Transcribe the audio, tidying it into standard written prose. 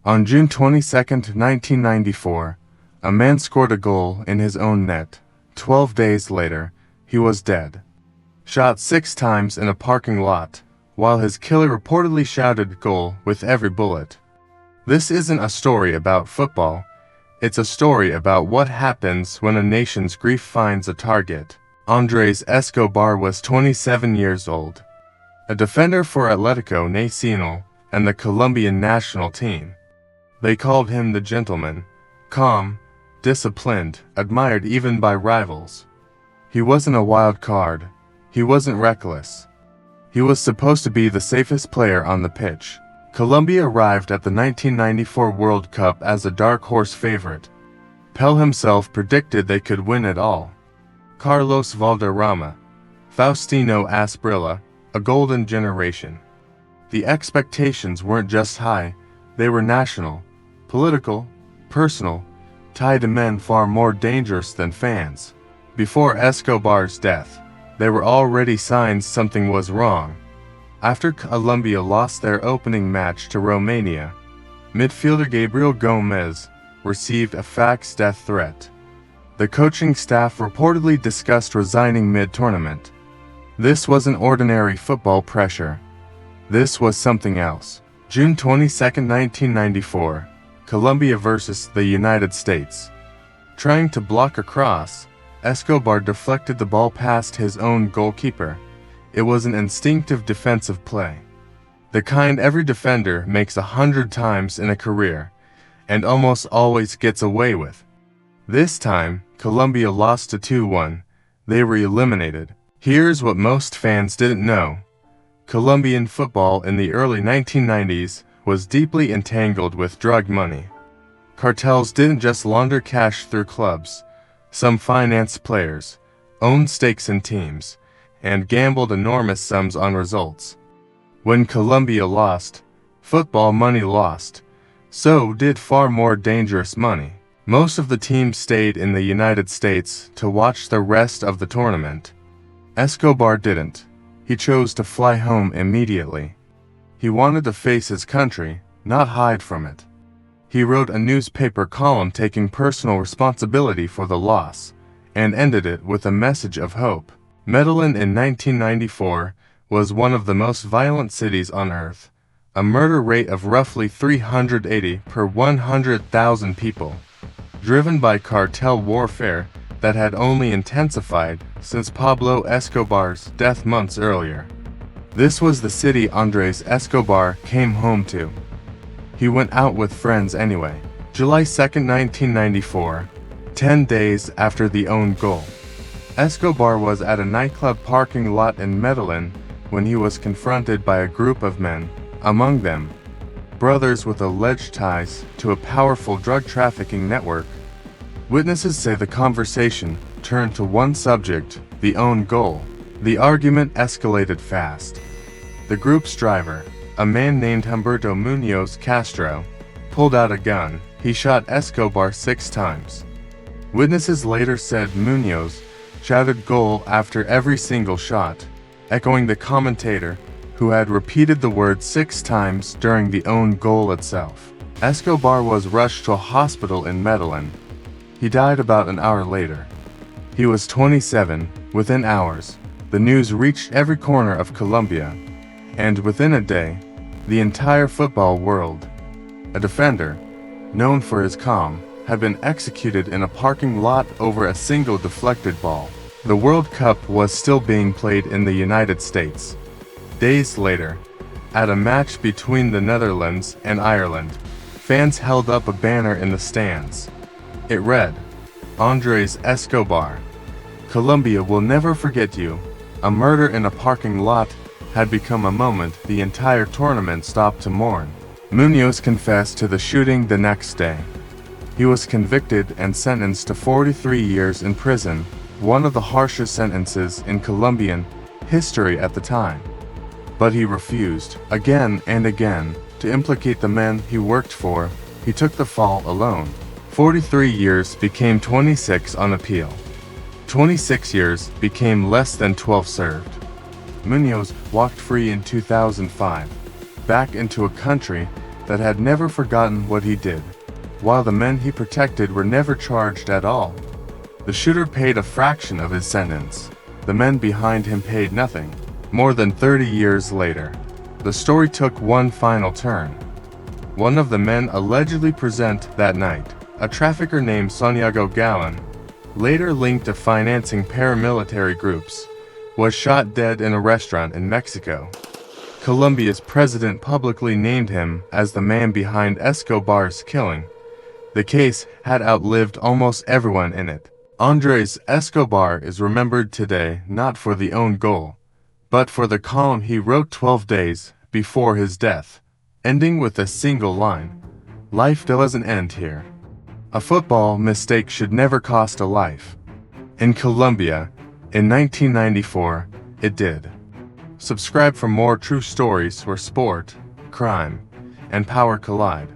On June 22, 1994, a man scored a goal in his own net. 12 days later, he was dead. Shot 6 times in a parking lot, while his killer reportedly shouted "goal" with every bullet. This isn't a story about football. It's a story about what happens when a nation's grief finds a target. Andrés Escobar was 27 years old, a defender for Atlético Nacional and the Colombian national team. They called him the gentleman, calm, disciplined, admired even by rivals. He wasn't a wild card. He wasn't reckless. He was supposed to be the safest player on the pitch. Colombia arrived at the 1994 World Cup as a dark horse favorite. Pelé himself predicted they could win it all. Carlos Valderrama, Faustino Asprilla, a golden generation. The expectations weren't just high, they were national, political, personal, tied to men far more dangerous than fans. Before Escobar's death, there were already signs something was wrong. After Colombia lost their opening match to Romania, midfielder Gabriel Gómez received a fax death threat. The coaching staff reportedly discussed resigning mid-tournament. This wasn't ordinary football pressure. This was something else. June 22, 1994, Colombia versus the United States. Trying to block a cross, Escobar deflected the ball past his own goalkeeper. It was an instinctive defensive play, the kind every defender makes 100 times in a career, and almost always gets away with. This time, Colombia lost to 2-1. They were eliminated. Here's what most fans didn't know. Colombian football in the early 1990s was deeply entangled with drug money. Cartels didn't just launder cash through clubs. Some financed players, owned stakes in teams, and gambled enormous sums on results. When Colombia lost, football money lost. So did far more dangerous money. Most of the teams stayed in the United States to watch the rest of the tournament. Escobar didn't. He chose to fly home immediately. He wanted to face his country, not hide from it. He wrote a newspaper column taking personal responsibility for the loss, and ended it with a message of hope. Medellin in 1994 was one of the most violent cities on earth, a murder rate of roughly 380 per 100,000 people, driven by cartel warfare that had only intensified since Pablo Escobar's death months earlier. This was the city Andrés Escobar came home to. He went out with friends anyway. July 2, 1994, 10 days after the own goal. Escobar was at a nightclub parking lot in Medellin when he was confronted by a group of men, among them, brothers with alleged ties to a powerful drug trafficking network. Witnesses say the conversation turned to one subject, the own goal. The argument escalated fast. The group's driver, a man named Humberto Muñoz Castro, pulled out a gun. He shot Escobar 6 times. Witnesses later said Muñoz shouted "goal" after every single shot, echoing the commentator who had repeated the word 6 times during the own goal itself. Escobar was rushed to a hospital in Medellin. He died about an hour later. He was 27. Within hours, the news reached every corner of Colombia, and within a day, the entire football world. A defender, known for his calm, had been executed in a parking lot over a single deflected ball. The World Cup was still being played in the United States. Days later, at a match between the Netherlands and Ireland, fans held up a banner in the stands. It read, "Andrés Escobar. Colombia will never forget you." A murder in a parking lot had become a moment the entire tournament stopped to mourn. Muñoz confessed to the shooting the next day. He was convicted and sentenced to 43 years in prison, one of the harshest sentences in Colombian history at the time. But he refused, again and again, to implicate the men he worked for. He took the fall alone. 43 years became 26 on appeal. 26 years became less than 12 served. Muñoz walked free in 2005, back into a country that had never forgotten what he did, while the men he protected were never charged at all. The shooter paid a fraction of his sentence. The men behind him paid nothing. More than 30 years later, the story took one final turn. One of the men allegedly present that night, a trafficker named Santiago Galán, later linked to financing paramilitary groups, was shot dead in a restaurant in Mexico. Colombia's president publicly named him as the man behind Escobar's killing. The case had outlived almost everyone in it. Andrés Escobar is remembered today not for the own goal, but for the column he wrote 12 days before his death, ending with a single line: "Life doesn't end here." A football mistake should never cost a life. In Colombia, in 1994, it did. Subscribe for more true stories where sport, crime, and power collide.